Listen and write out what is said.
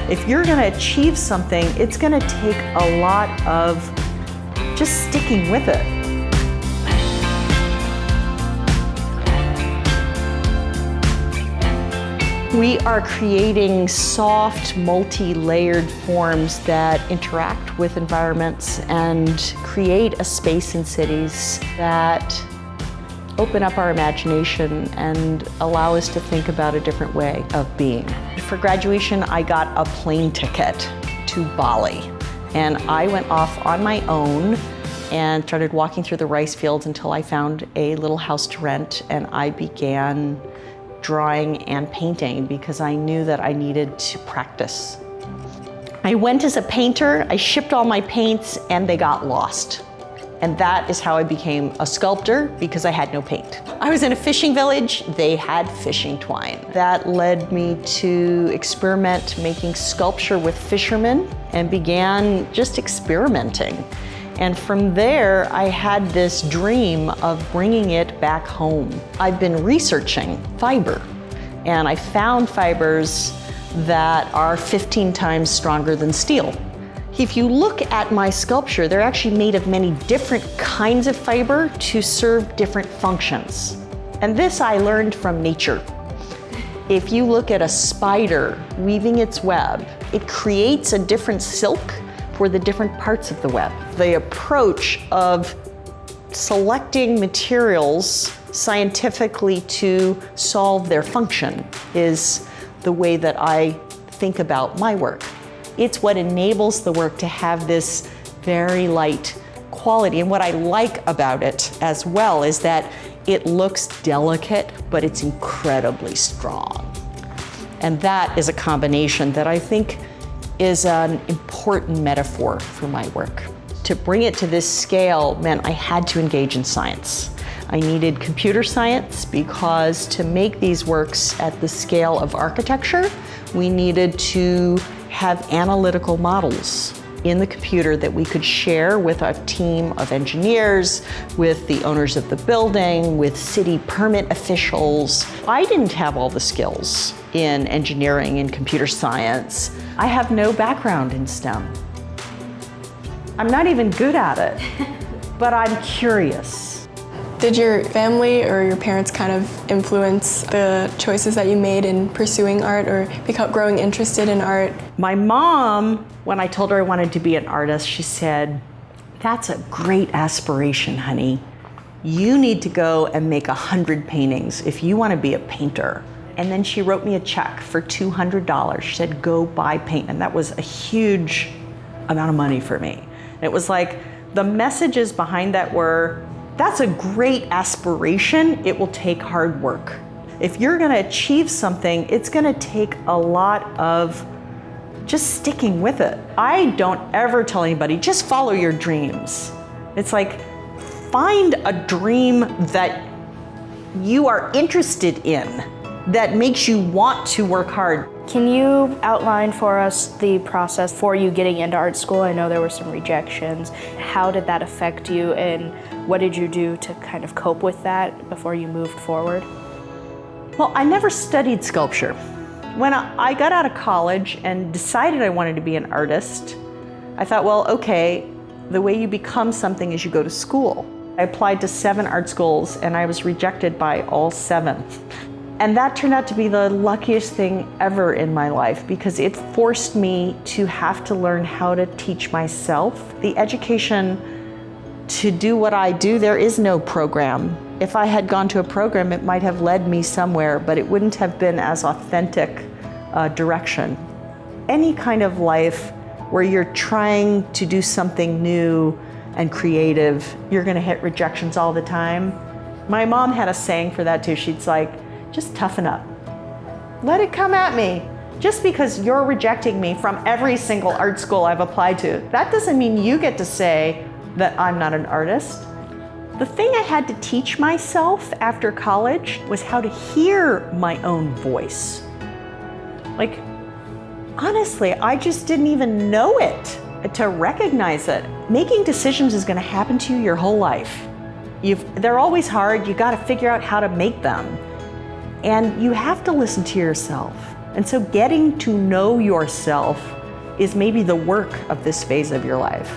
If you're going to achieve something, it's going to take a lot of just sticking with it. We are creating soft, multi-layered forms that interact with environments and create a space in cities that open up our imagination and allow us to think about a different way of being. For graduation, I got a plane ticket to Bali, and I went off on my own and started walking through the rice fields until I found a little house to rent, and I began drawing and painting because I knew that I needed to practice. I went as a painter, I shipped all my paints, and they got lost. And that is how I became a sculptor, because I had no paint. I was in a fishing village, they had fishing twine. That led me to experiment making sculpture with fishermen and began just experimenting. And from there, I had this dream of bringing it back home. I've been researching fiber, and I found fibers that are 15 times stronger than steel. If you look at my sculpture, they're actually made of many different kinds of fiber to serve different functions. And this I learned from nature. If you look at a spider weaving its web, it creates a different silk for the different parts of the web. The approach of selecting materials scientifically to solve their function is the way that I think about my work. It's what enables the work to have this very light quality. And what I like about it as well is that it looks delicate, but it's incredibly strong. And that is a combination that I think is an important metaphor for my work. To bring it to this scale meant I had to engage in science. I needed computer science because to make these works at the scale of architecture, we needed to have analytical models in the computer that we could share with a team of engineers, with the owners of the building, with city permit officials. I didn't have all the skills in engineering and computer science. I have no background in STEM. I'm not even good at it, but I'm curious. Did your family or your parents kind of influence the choices that you made in pursuing art or growing interested in art? My mom, when I told her I wanted to be an artist, she said, "That's a great aspiration, honey. You need to go and make 100 paintings if you want to be a painter." And then she wrote me a check for $200. She said, "Go buy paint." And that was a huge amount of money for me. And it was like, the messages behind that were, that's a great aspiration, it will take hard work. If you're gonna achieve something, it's gonna take a lot of just sticking with it. I don't ever tell anybody, just follow your dreams. It's like, find a dream that you are interested in, that makes you want to work hard. Can you outline for us the process for you getting into art school? I know there were some rejections. How did that affect you, and what did you do to kind of cope with that before you moved forward? Well, I never studied sculpture. When I got out of college and decided I wanted to be an artist, I thought, well, okay, the way you become something is you go to school. I applied to 7 art schools and I was rejected by all 7. And that turned out to be the luckiest thing ever in my life because it forced me to have to learn how to teach myself. The education to do what I do, there is no program. If I had gone to a program, it might have led me somewhere, but it wouldn't have been as authentic a direction. Any kind of life where you're trying to do something new and creative, you're gonna hit rejections all the time. My mom had a saying for that too. She's like, just toughen up. Let it come at me. Just because you're rejecting me from every single art school I've applied to, that doesn't mean you get to say that I'm not an artist. The thing I had to teach myself after college was how to hear my own voice. Like, honestly, I just didn't even know it to recognize it. Making decisions is gonna happen to you your whole life. They're always hard, you gotta figure out how to make them. And you have to listen to yourself. And so getting to know yourself is maybe the work of this phase of your life.